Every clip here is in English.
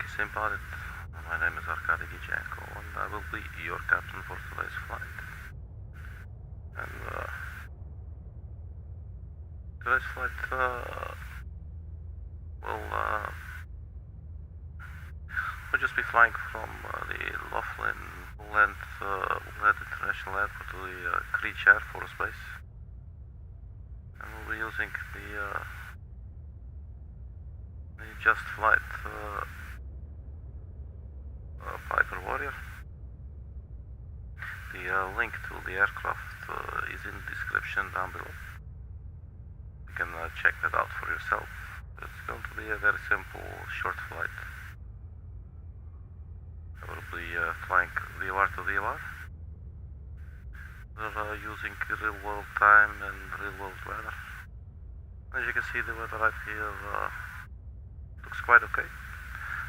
Same pilot. My name is Arkady Gidzenko, and I will be your captain for today's flight. And today's flight we'll just be flying from the Laughlin Bullhead International Airport to the Creech Air Force Base, and we'll be using the Just Flight Piper Warrior. The link to the aircraft is in the description down below. You can check that out for yourself. It's going to be a very simple, short flight. I will be flying VOR to VOR. We're using real-world time and real-world weather. As you can see, the weather right here looks quite okay.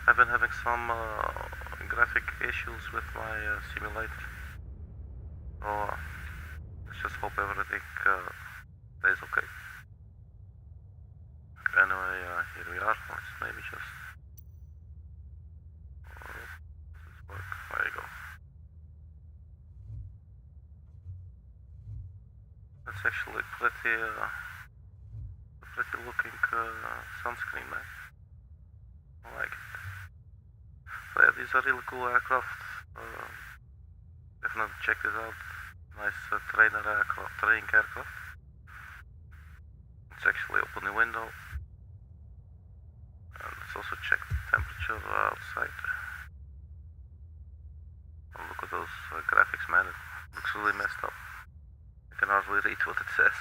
I've been having some graphic issues with my simulator, so let's just hope everything stays okay. Anyway, here we are. Let's maybe just work. There you go. That's actually pretty looking sunscreen, man. I like it. So yeah, these are really cool aircraft. Definitely check this out. Nice training aircraft. Let's actually open the window. And let's also check the temperature outside. Oh, look at those graphics, man. It looks really messed up. I can hardly read what it says.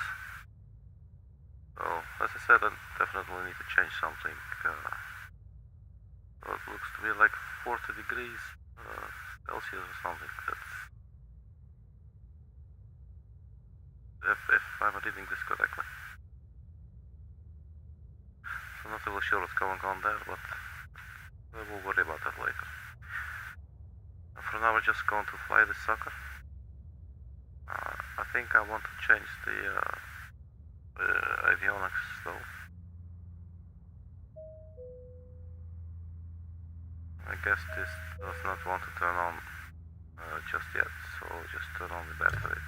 So, as I said, I definitely need to change something. So it looks to be like 40 degrees Celsius or something. That's if I'm reading this correctly. So not really sure what's going on there, but we'll worry about that later. For now, we're just going to fly this sucker. I think I want to change the avionics though. I guess this does not want to turn on just yet, so just turn on the battery.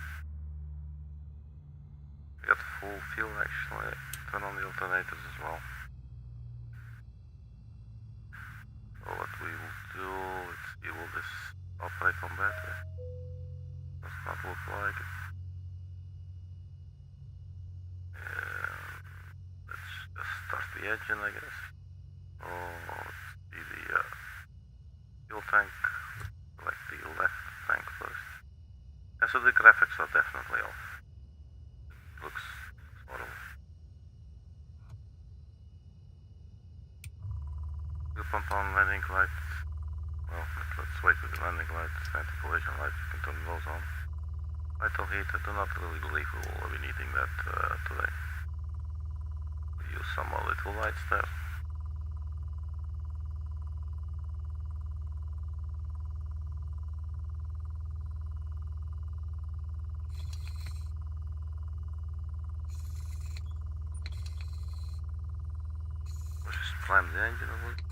We got full fuel actually, turn on the alternators as well. So what we will do, let's see, will this operate on battery? Does not look like it. Let's just start the engine, I guess. Oh, let's see the fuel tank, like the left tank first. And so the graphics are definitely off. Looks horrible. We'll pump on landing lights. Well, let's wait with the landing lights, anti-collision lights, you can turn those on. Vital heat, I do not really believe we will be needing that today. We use some little lights there. Climb the engine a little bit.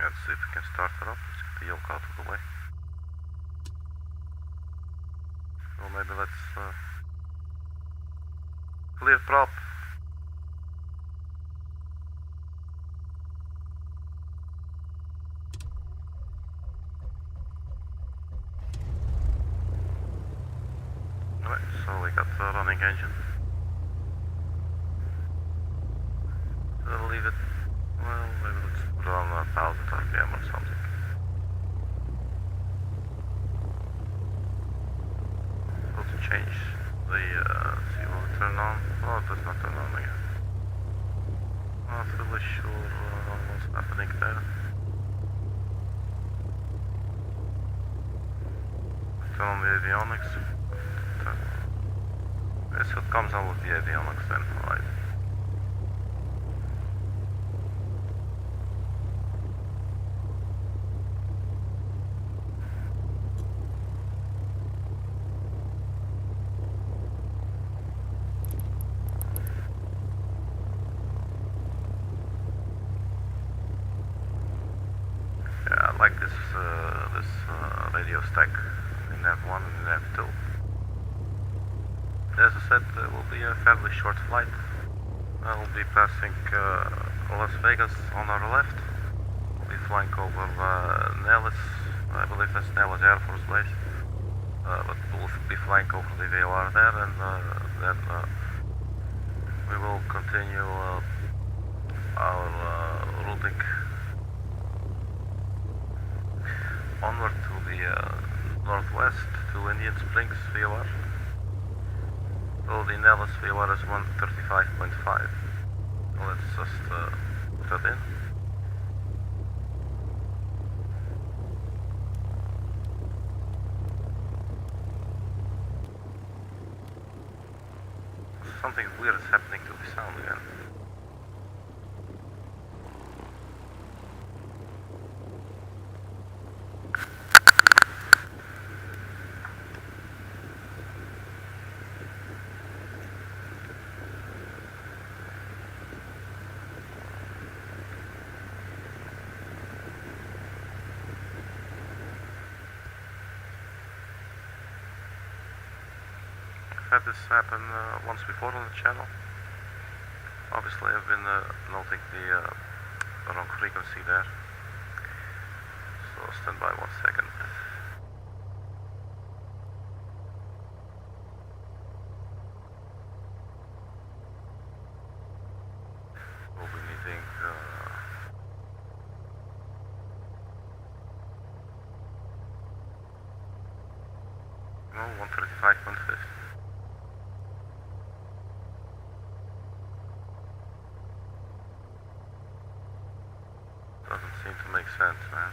Let's see if we can start her up. Let's get the yoke out of the way. Or maybe let's clear prop. Alright, so we got the running engine. I'll leave it, well, maybe let's put it on 1000 RPM or something. So to change the, see, will it turn on? Oh, it does not turn on again. Not really sure what's happening there. Turn on the avionics. Okay, so it comes on with the avionics then, right? like this radio stack in F1 and in F2. As I said, it will be a fairly short flight. I will be passing Las Vegas on our left. We'll be flying over Nellis. I believe that's Nellis Air Force Base. But we'll be flying over the VOR there, and then we will continue our routing onward to the northwest to Indian Springs VOR. So the Nellis VOR is 135.5. So let's just put that in. Something weird is happening to the sound again. I've had this happen once before on the channel. Obviously I've been noting the wrong frequency there. So stand by 1 second. We'll be needing 135.5. Doesn't seem to make sense, man.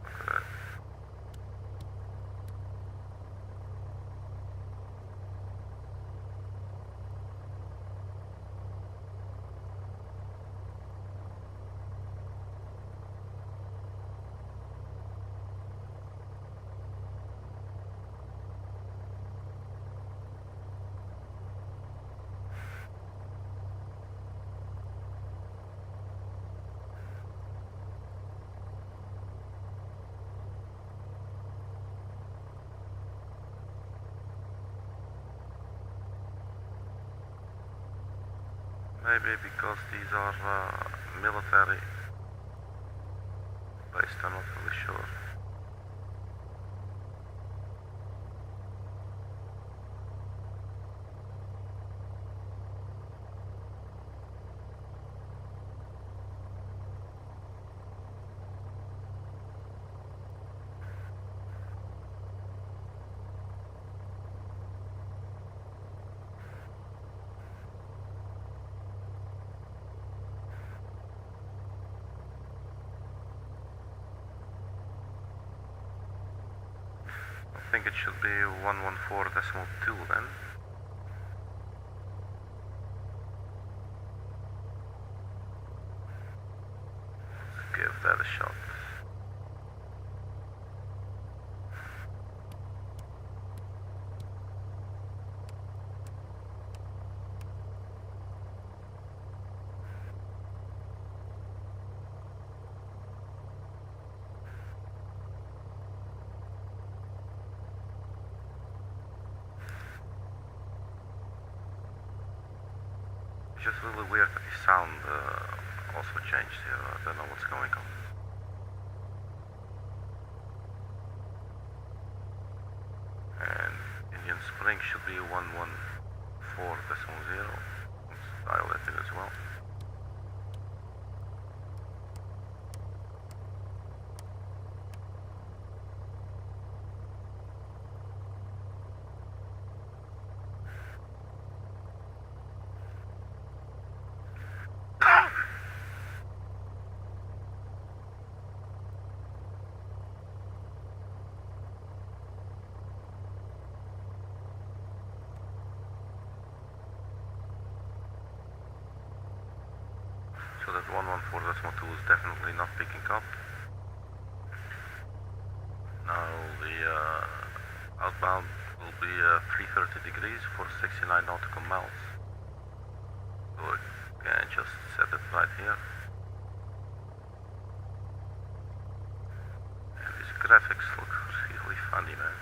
Look at that. Maybe because these are military based, I'm not really sure. I think it should be 114.2 then. Let's give that a shot. It's just really weird that the sound also changed here. I don't know what's going on. And Indian Spring should be 114.0. Let's dial that in as well. So that 114.2 is definitely not picking up. Now the outbound will be 330 degrees for 69 nautical miles. So I can just set it right here. graphics look really funny, man.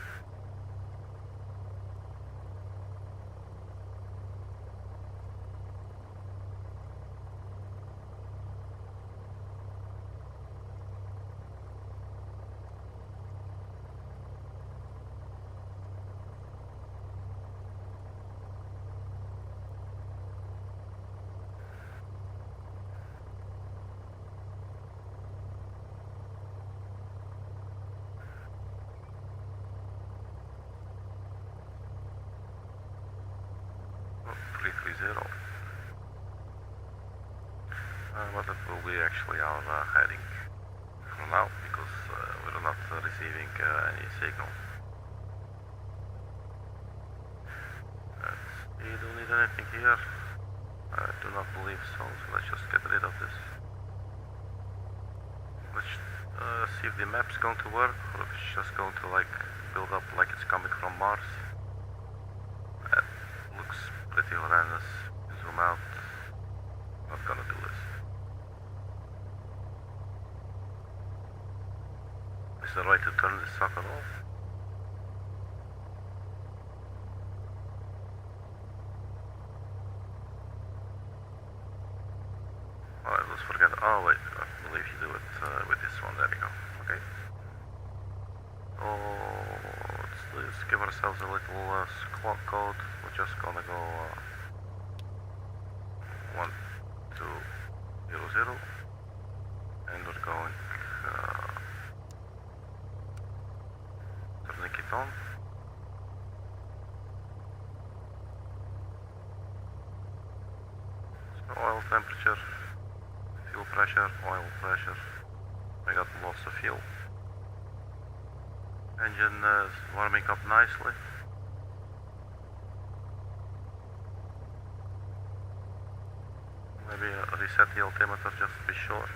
But that will be actually our heading for now, because we're not receiving any signal. We don't need anything here. I do not believe so, so let's just get rid of this. Let's see if the map's going to work, or if it's just going to like build up like it's coming from Mars. That looks pretty horrendous. Zoom out. Not gonna do this. Is there a way to turn this sucker off? Alright, let's forget. Oh wait, I believe you do it with this one. There you go. Okay. Oh, let's give ourselves a little squawk code. We're just gonna go 1200, and we're going turning it on. So oil temperature, fuel pressure, oil pressure. We got lots of fuel. Engine is warming up nicely. Maybe reset the altimeter just to be sure.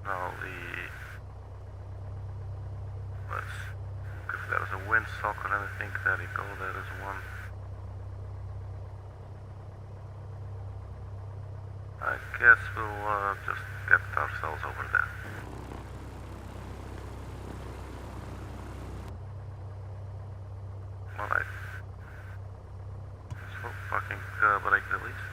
Now let's look if there is a windsock or anything. There you go, there is one. I guess we'll just get ourselves over there. Alright. So fucking brake release.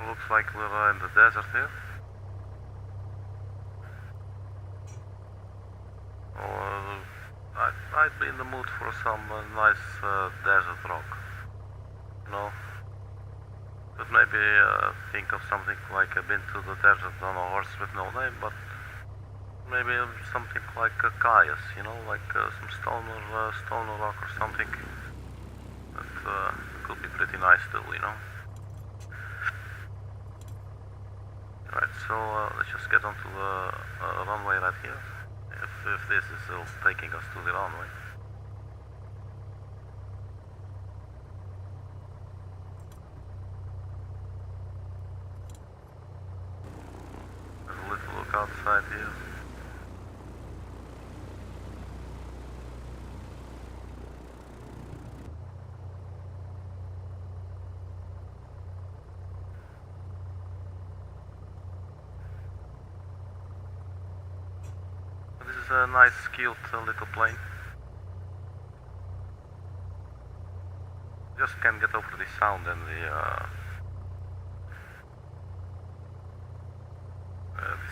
Looks like we're in the desert here. I'd be in the mood for some nice desert rock. You know? Could maybe think of something like I've been to the desert on a horse with no name, but maybe something like a caius, you know, like some stone or rock or something. That could be pretty nice too, you know? Right, so let's just get onto the runway right here, if this is still taking us to the runway. There's a little look outside here. A nice skilled little plane. Just can't get over the sound and the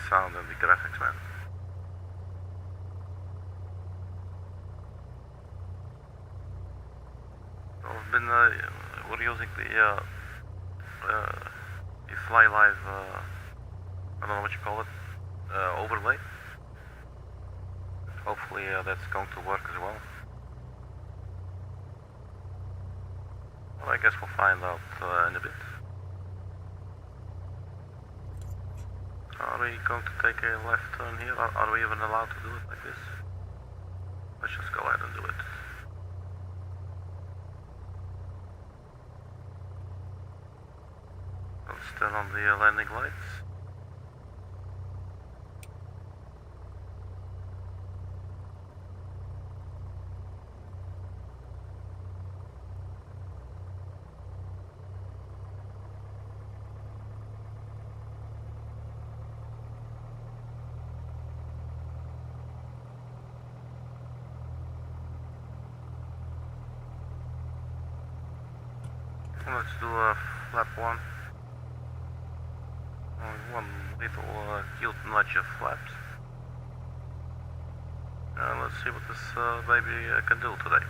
sound and the graphics, man. So I've been we're using the Fly Live I don't know what you call it, overlay. Hopefully that's going to work as well. Well, I guess we'll find out in a bit. Are we going to take a left turn here? Are we even allowed to do it like this? Let's just go ahead and do it. Let's turn on the landing lights. Let's do a flap 1. One little cute nudge of flaps. And let's see what this baby can do today.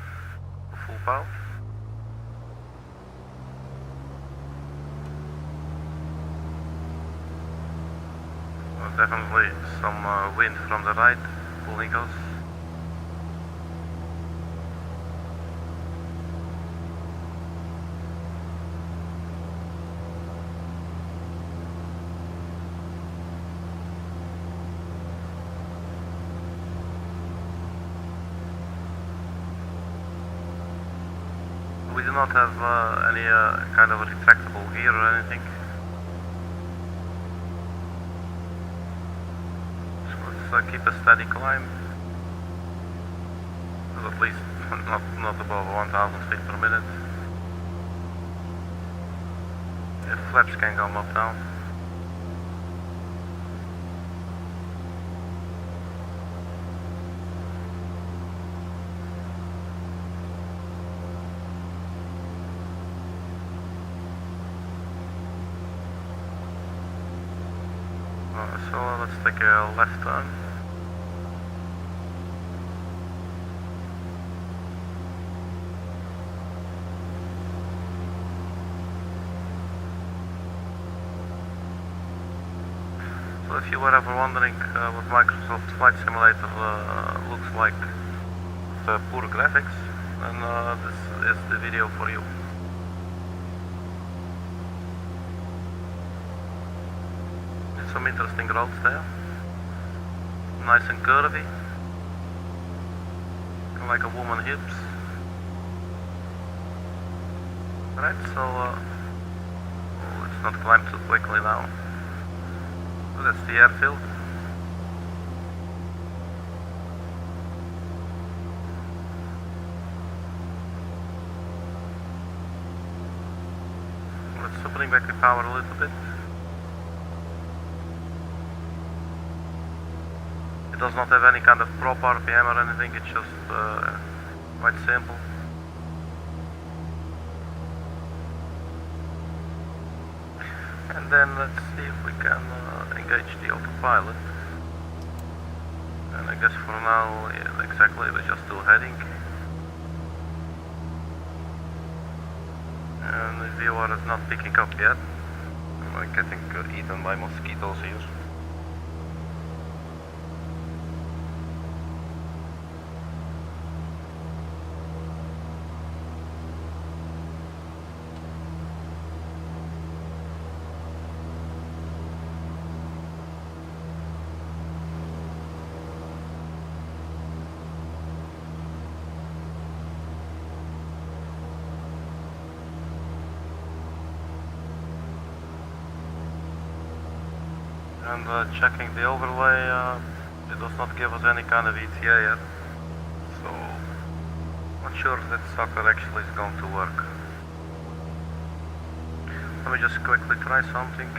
Full power. Definitely some wind from the right pulling us. We do not have any kind of retractable gear or anything. So let's keep a steady climb. At least not above 1000 feet per minute. If flaps can go up down. So let's take a left turn. So if you were ever wondering what Microsoft Flight Simulator looks like with poor graphics, then this is the video for you. Some interesting roads there, nice and curvy, like a woman hips. Right, so let's not climb too quickly now. So that's the airfield. Let's bring back the power a little bit. Does not have any kind of prop RPM or anything, it's just quite simple. And then let's see if we can engage the autopilot. And I guess for now, yeah, exactly, we're just still heading. And the viewer is not picking up yet. I'm getting eaten by mosquitoes here. And checking the overlay, it does not give us any kind of ETA yet, so not sure if that sucker actually is going to work. Let me just quickly try something.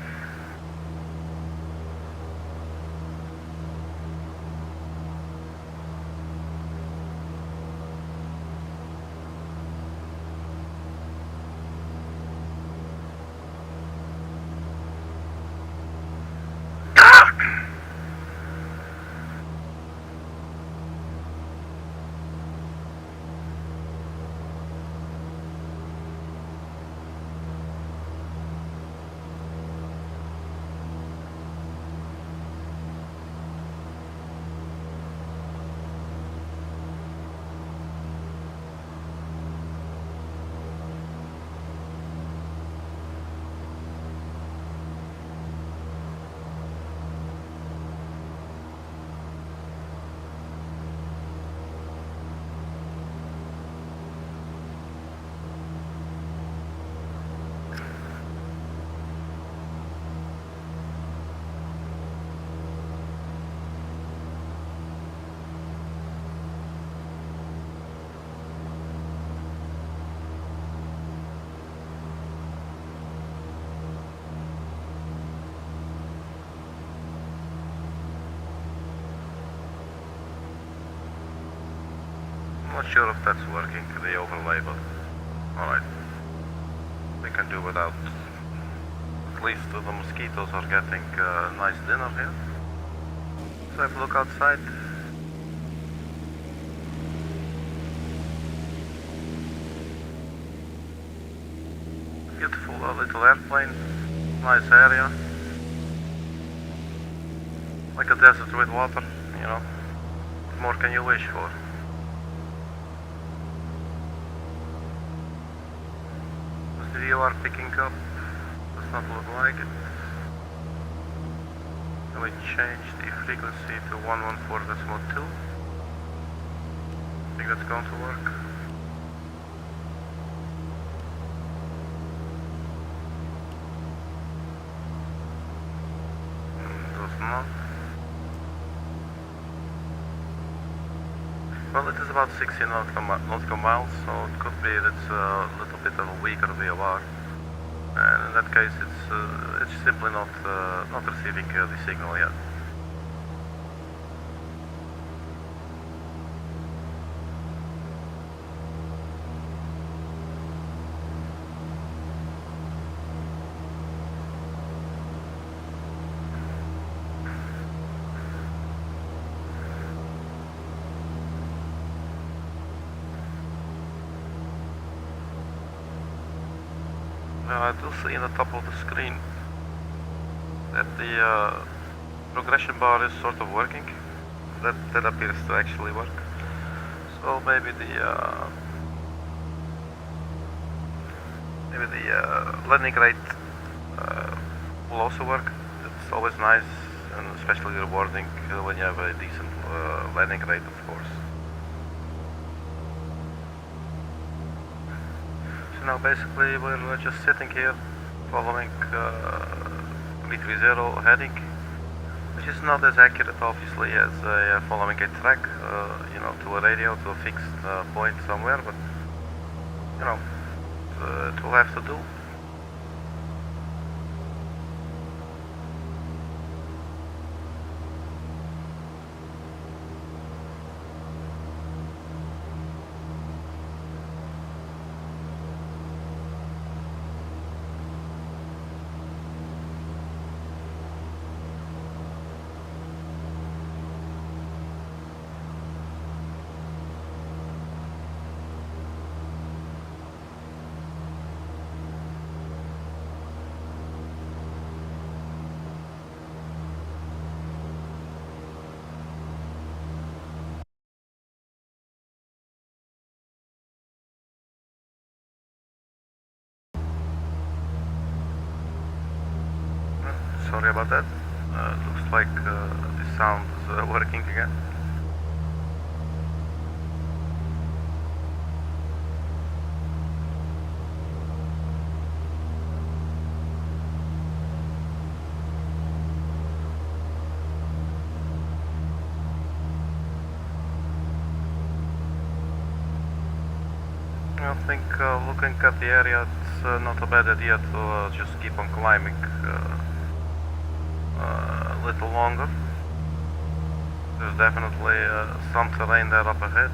Not sure if that's working, the overlay, but alright. We can do without. At least the mosquitoes are getting nice dinner here. So have a look outside. Beautiful little airplane, nice area. Like a desert with water, you know. What more can you wish for? The view are picking up, does not look like it. We change the frequency to 114.2. I think that's going to work. Does not. Well, it is about 60 nautical miles, so it could be that it's a little bit of a weaker VOR. And in that case, it's simply not receiving the signal yet. I do see in the top of the screen that the progression bar is sort of working. That appears to actually work. So maybe the landing rate will also work. It's always nice and especially rewarding when you have a decent landing rate, of course. So now basically we're just sitting here following 330 heading, which is not as accurate obviously as following a track, you know, to a radio, to a fixed point somewhere, but you know, it will have to do. Sorry about that. Looks like the sound is working again. I think looking at the area, it's not a bad idea to just keep on climbing a little longer. There's definitely some terrain there up ahead.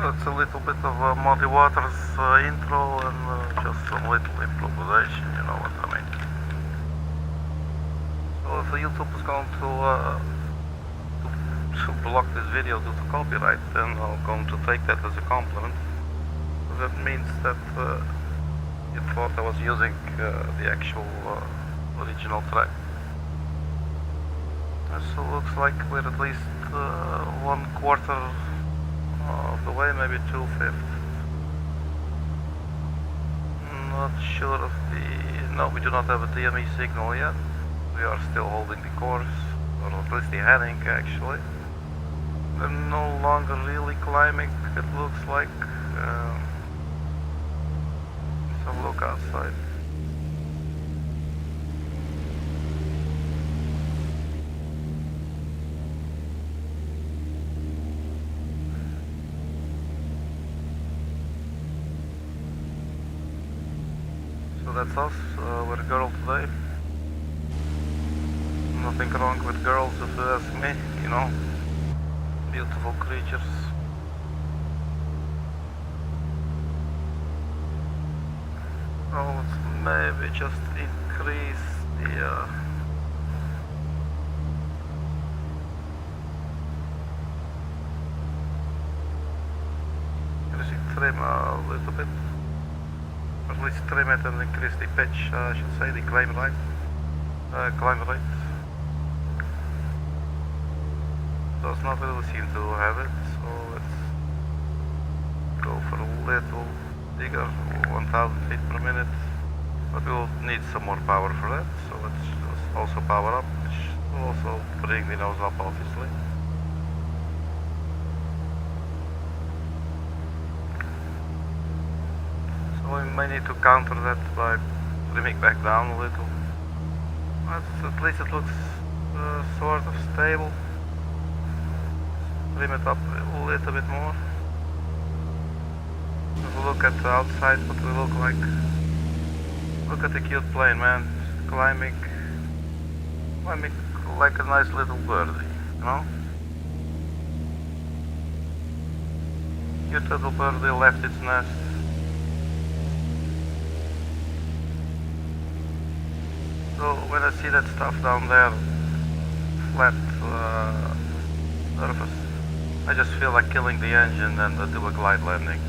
It's a little bit of a Muddy Waters intro and just some little improvisation, you know what I mean. So if YouTube is going to block this video due to copyright, then I'm going to take that as a compliment. That means that you thought I was using the actual original track. So it looks like we're at least 1/4 of the way, maybe 2/5. Not sure of the... No, we do not have a DME signal yet. We are still holding the course, or at least the heading actually. We're no longer really climbing, it looks like. Let's have a look outside. So that's us, we're a girl today. Nothing wrong with girls if you ask me, you know. Beautiful creatures. So let's maybe just increase the trim a little bit. At least trim it and increase the pitch, I should say, the climb rate. Does not really seem to have it, so let's go for a little bigger, 1000 feet per minute. But we'll need some more power for that, so let's just also power up, which will also bring the nose up obviously. So we may need to counter that by trimming back down a little. But at least it looks sort of stable. Trim it up a little bit more. Have a look at the outside, what we look like. Look at the cute plane, man. Climbing like a nice little birdie, you know? Cute little birdie left its nest. So when I see that stuff down there, flat surface, I just feel like killing the engine and do a glide landing.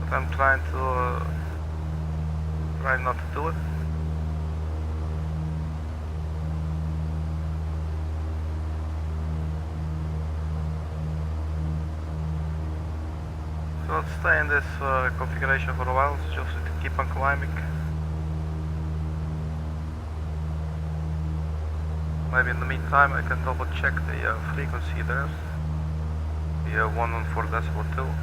But I'm trying to try not to do it. So let's stay in this configuration for a while, just to keep on climbing. Maybe in the meantime I can double check the frequency there. The 114.2.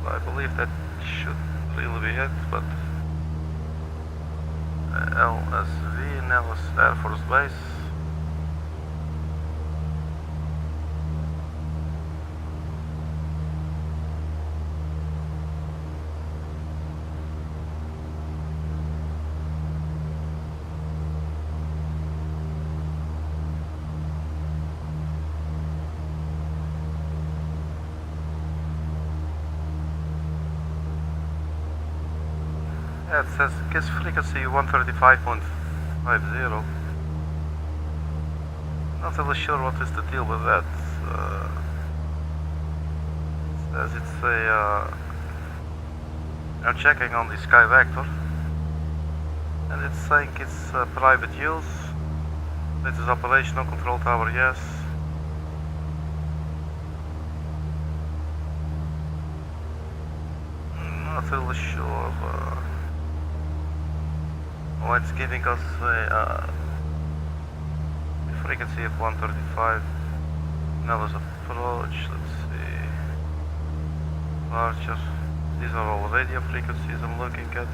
I believe that should really be it, but LSV INS Air Force Base. Yeah, it says KISS frequency 135.50. Not really sure what is the deal with that. Says it's a. I'm checking on the Sky Vector, and it's saying it's private use. This is operational control tower, yes. Not really sure. Well, it's giving us a frequency of 135. Now there's approach, let's see. Departure. These are all radio frequencies I'm looking at.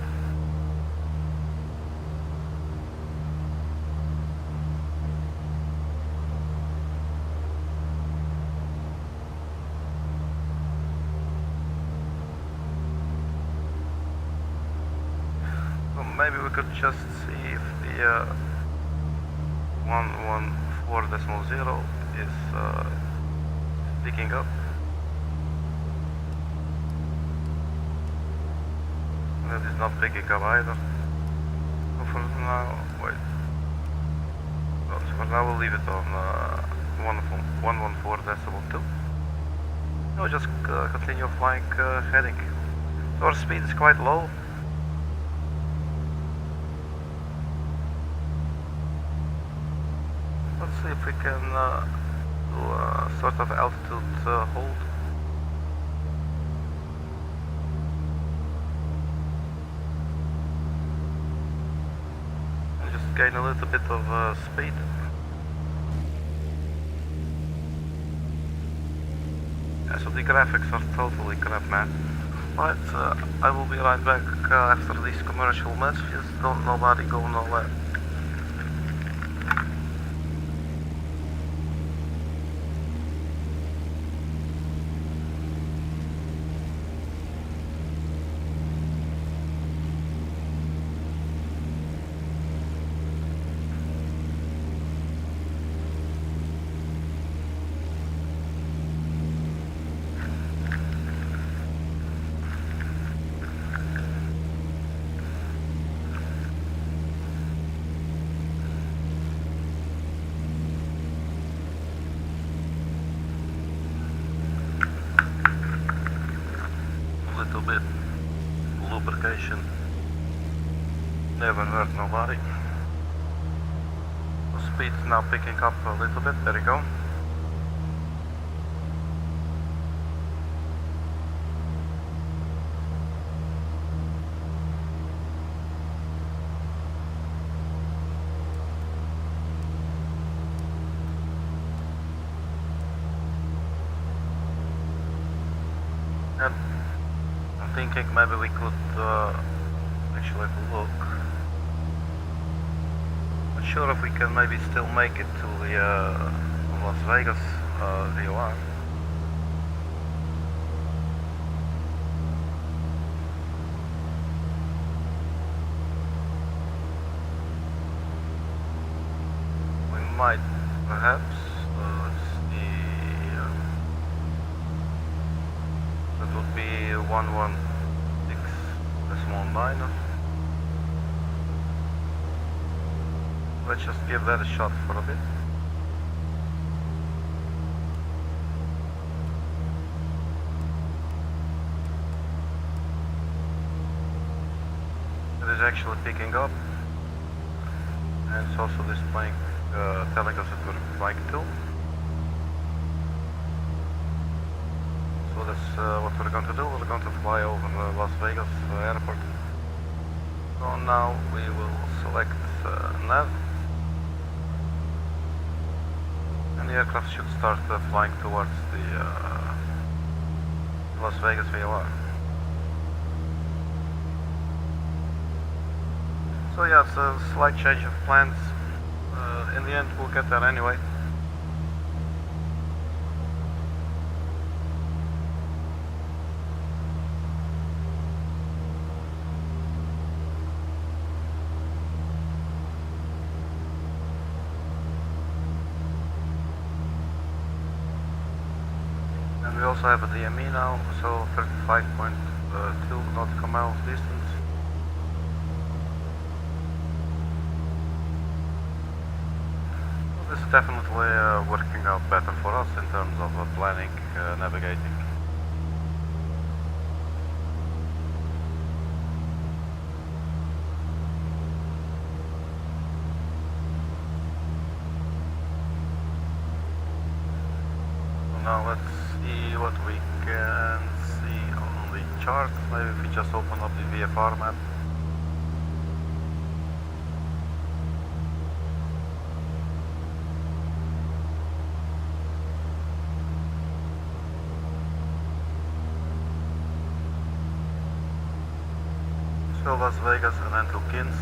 Maybe we could just see if the 114.0 is picking up. That is not picking up either. So for now, wait. So for now we'll leave it on 114.2. No, just continue flying heading. So our speed is quite low. Let's see if we can do a sort of altitude hold. And just gain a little bit of speed. Yeah, so the graphics are totally crap, man. Right, I will be right back after these commercial messages. Don't nobody go nowhere. Little bit lubrication never hurt nobody. The speed is now picking up a little bit. There you go. And I'm thinking maybe we could actually have a look. Not sure if we can maybe still make it to the Las Vegas VOR. We might perhaps. Let's see. That would be 116.9. Let's just give that a shot for a bit. It is is actually picking up, and it's also displaying, telling us that we're flying 2. So that's what we're going to do. We're going to fly over Las Vegas airport. So now we will select nav, and the aircraft should start flying towards the Las Vegas VOR. So yeah, it's a slight change of plans. In the end, we'll get there anyway. And we also have a DME now, so 35.2 nautical miles distance. This is definitely working out better for us in terms of planning, navigating. So now let's see what we can see on the chart. Maybe if we just open up the VFR map. So Las Vegas and then to Kins.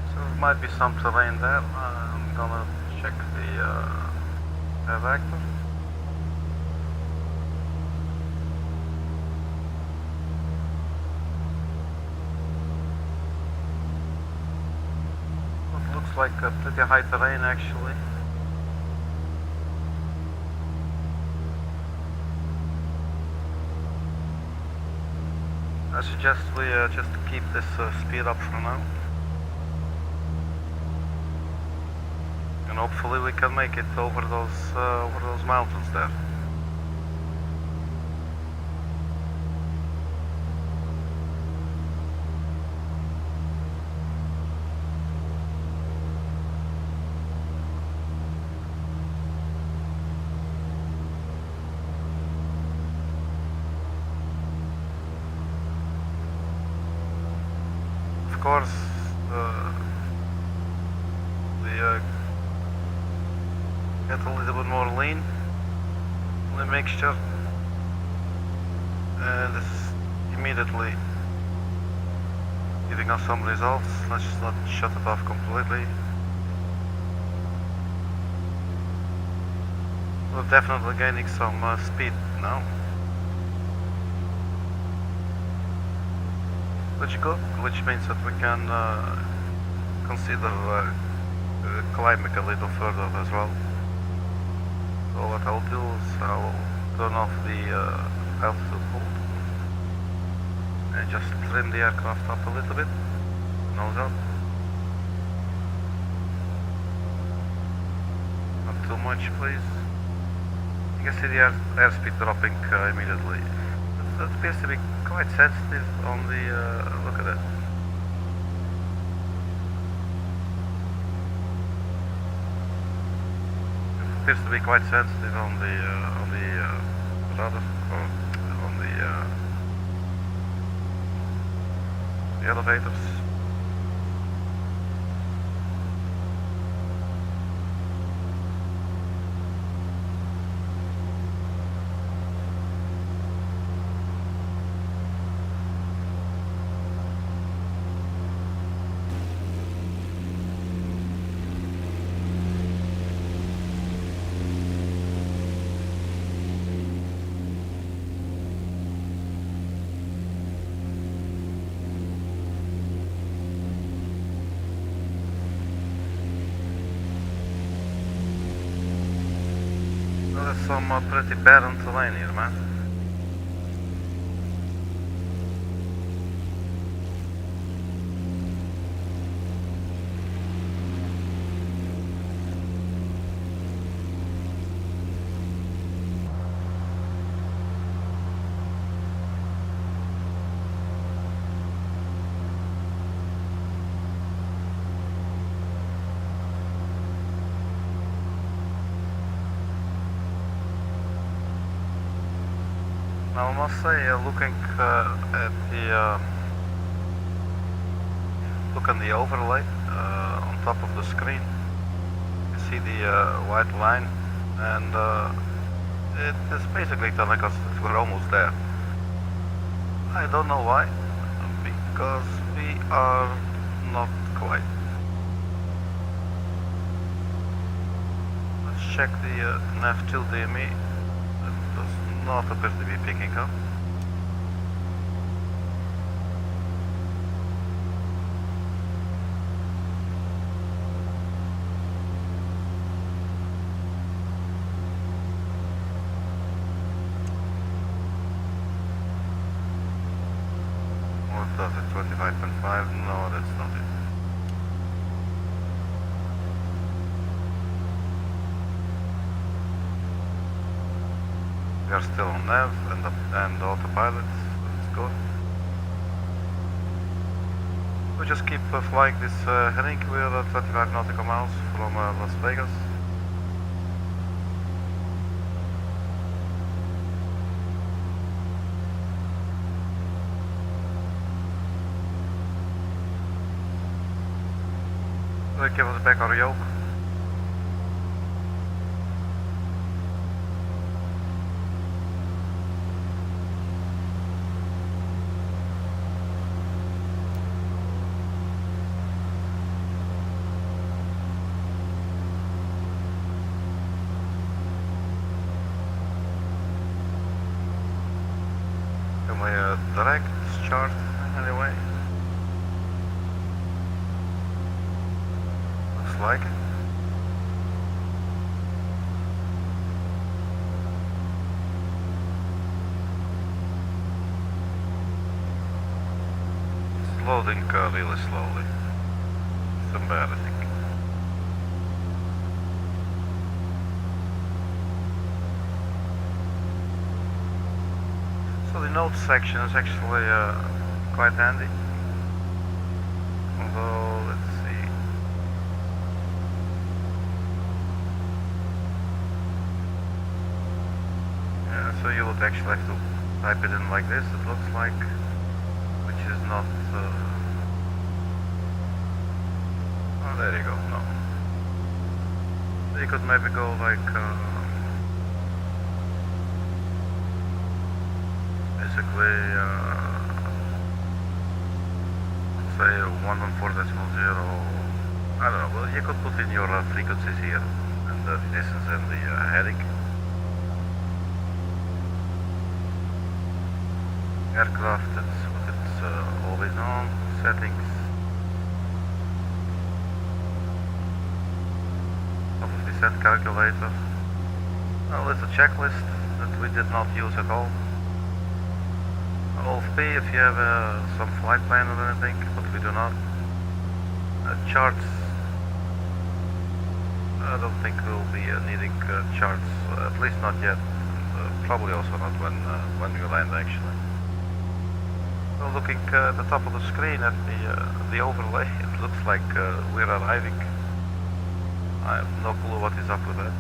So there might be some terrain there. I'm gonna check the air vector. Like a pretty high terrain actually. I suggest we just keep this speed up for now, and hopefully we can make it over those mountains there. Of course, we get a little bit more lean in the mixture, and this is immediately giving us some results. Let's just not shut it off completely. We're definitely gaining some speed now. Which means that we can consider climbing a little further as well. So what I'll do is I'll turn off the altitude hold and just trim the aircraft up a little bit, nose up. Not too much, please. You can see the airspeed dropping immediately. That appears to be quite sensitive on the, look at that. It appears to be quite sensitive on the rudder, or on the elevators. There's some pretty barren terrain here, man. Now I must say, looking at the look on the overlay on top of the screen, you see the white line, and it is basically telling us that we're almost there. I don't know why, because we are not quite. Let's check the nav tilde DME. It does not appear to be picking up. What does it? 25.5? No, that's not it. We are still on nav and autopilot. Let's go. We just keep flying this heading. We are at 25 nautical miles from Las Vegas. Give us back our yoke. Can we direct chart anyway? Like it. It's loading really slowly. It's embarrassing. So the notes section is actually quite handy. Although, let's see. So you would actually have to type it in like this, it looks like, which is not, oh, there you go, no. You could maybe go like, basically, say 114.0, I don't know, well, you could put in your frequencies here, and the distance and the heading. Aircraft, it's always on, settings. Obviously set calculator. Well, it's a checklist that we did not use at all. AFB if you have some flight plan or anything, but we do not. Charts. I don't think we'll be needing charts, at least not yet. Probably also not when we land actually. Well, looking at the top of the screen at the overlay, it looks like we're arriving. I have no clue what is up with that.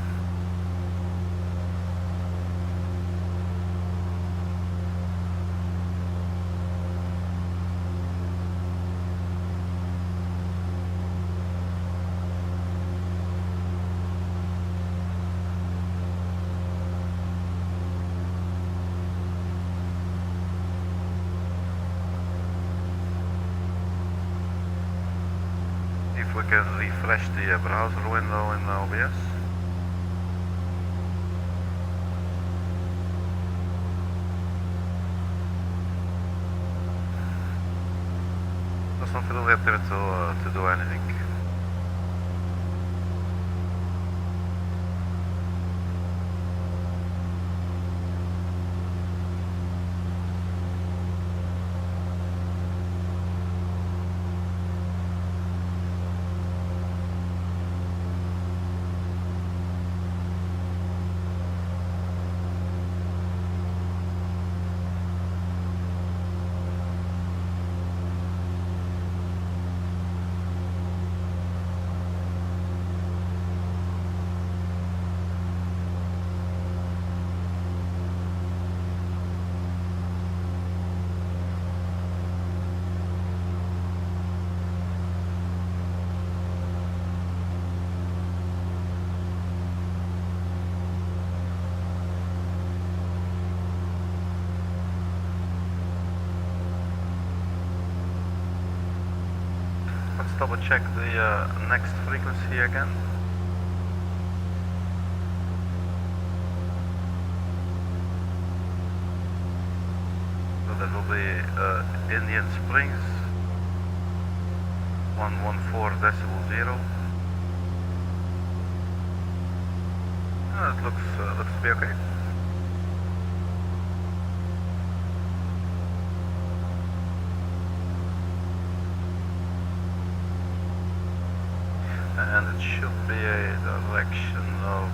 We can refresh the browser window in OBS. Does not really appear to do anything. double check the next frequency again. So that will be Indian Springs 114.0. It looks to be okay. And it should be a direction of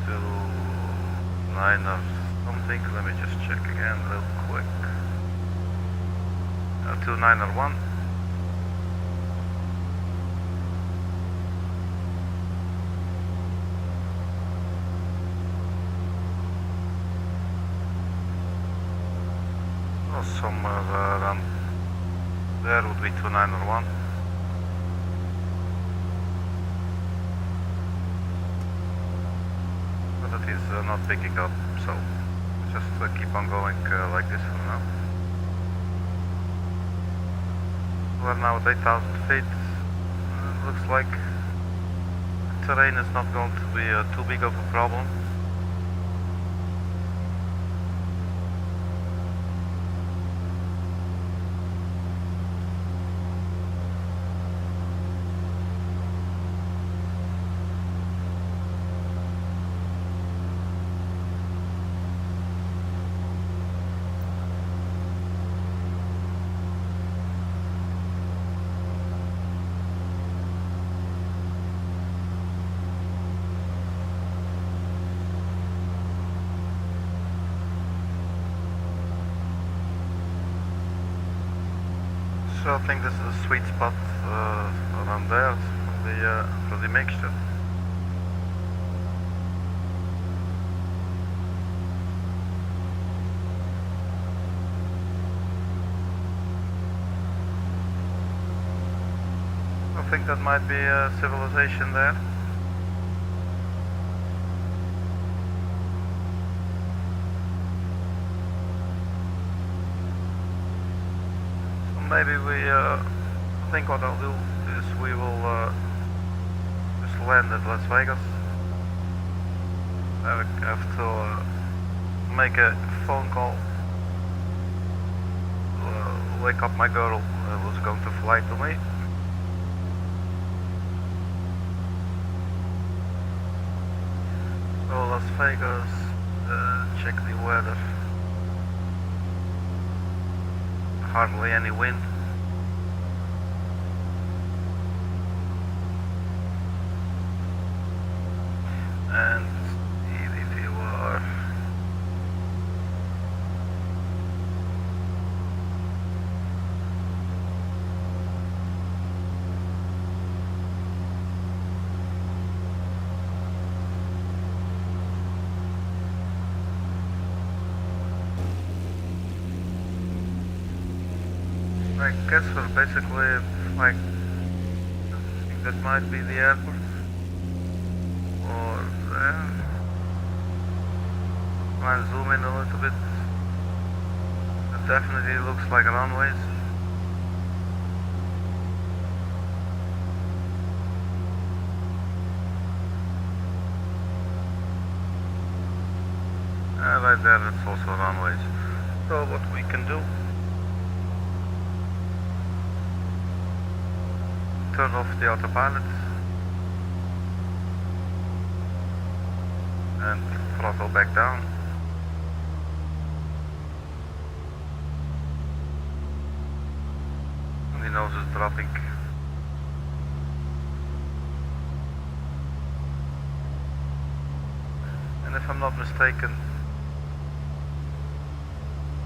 29 or something. Let me just check again real quick. 2901. Well, somewhere around there would be 2901. But it is not picking up, so just keep on going like this for now. We're now at 8,000 feet. Looks like terrain is not going to be too big of a problem. So I think this is a sweet spot around there for the mixture. I think that might be a civilization there. Maybe I think what I'll do is we will just land at Las Vegas. I have to make a phone call to wake up my girl who's going to fly to me. So Las Vegas, check the weather. Hardly any wind. And if you are I guess we're basically like, I think that might be the airport, or there. Try and zoom in a little bit. It definitely looks like runways. Right there, it's also runways. So what we can do, turn off the autopilot and throttle back down. And the nose is dropping. And if I'm not mistaken,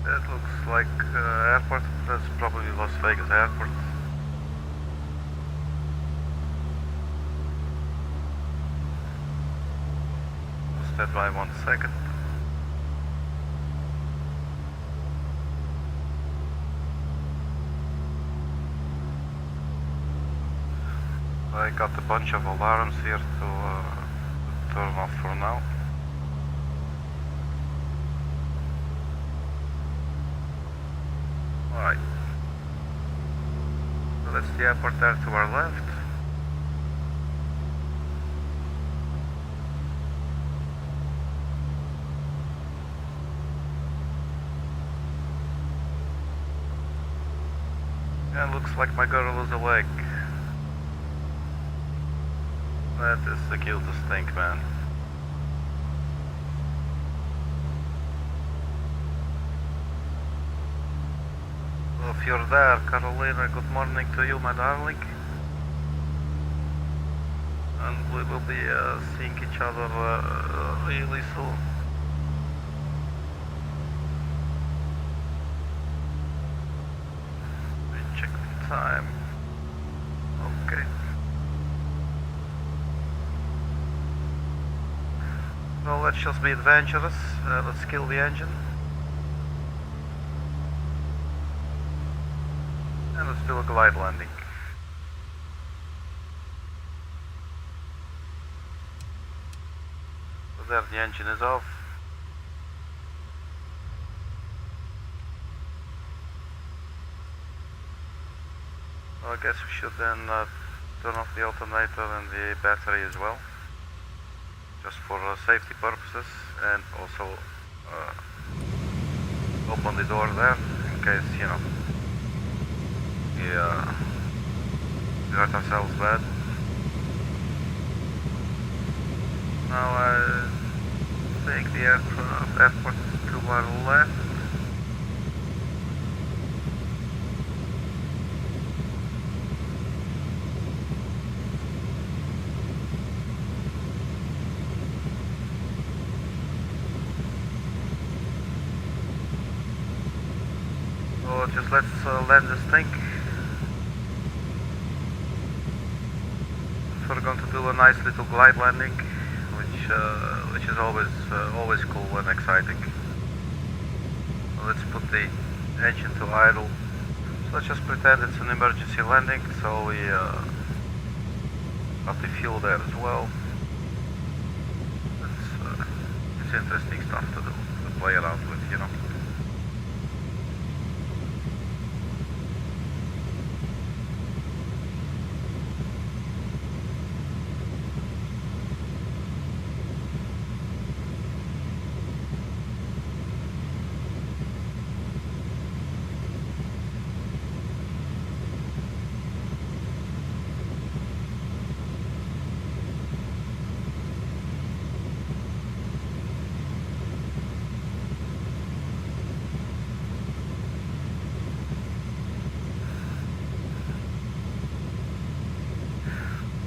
that looks like airport. That's probably Las Vegas airport. Stand by 1 second. I got a bunch of alarms here to turn off for now. Alright. that's the airport there to our left. And looks like my girl is awake. That is the cutest thing, man. Well, if you're there, Carolina, good morning to you, my darling. And we will be seeing each other really soon. Check the time. Okay. Well, let's just be adventurous. Let's kill the engine. And let's do a glide landing. So there, the engine is off. So I guess we should then turn off the alternator and the battery as well. Just for safety purposes, and also open the door there in case, you know, we hurt ourselves bad. Now I think the airport is to our left. So just let's land this thing. So we're going to do a nice little glide landing, which is always cool and exciting. So let's put the engine to idle. So let's just pretend it's an emergency landing. So we got the fuel there as well. It's interesting stuff to do, to play around with, you know.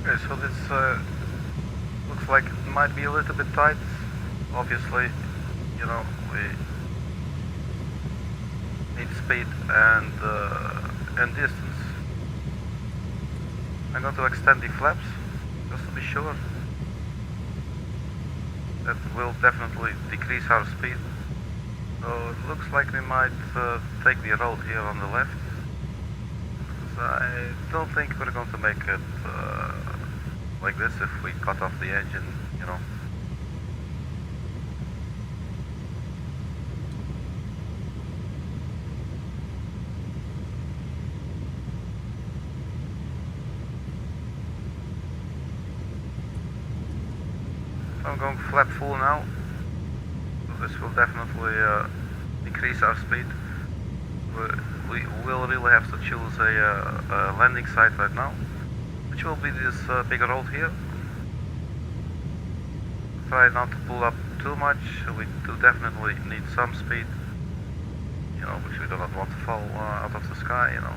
Okay, so this looks like it might be a little bit tight. Obviously, you know, we need speed and distance. I'm going to extend the flaps just to be sure. That will definitely decrease our speed. So it looks like we might take the road here on the left. I don't think we're going to make it like this if we cut off the engine, you know. So I'm going flat full now. So this will definitely decrease our speed. We will really have to choose a landing site right now, which will be this big road here. Try not to pull up too much. We do definitely need some speed, you know, which we do not want to fall out of the sky, you know.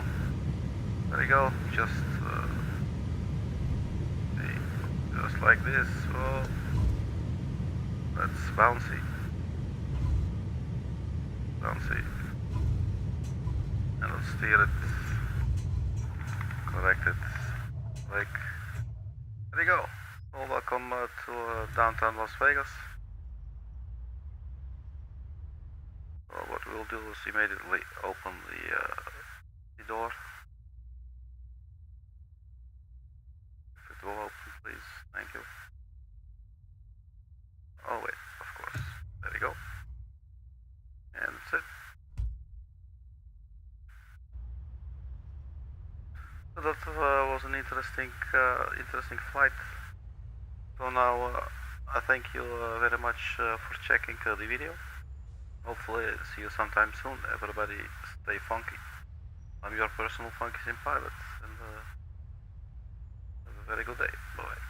There you go, just like this. Oh, that's bouncy. And let's steer it, correct it, like, there you go. Well, welcome to downtown Las Vegas. So what we'll do is immediately open the door. If it will open, please, thank you. Oh wait, of course, there you go. And that's it. So an interesting flight. So now I thank you very much for checking the video. Hopefully see you sometime soon. Everybody stay funky. I'm your personal funky sim pilot, and have a very good day. Bye.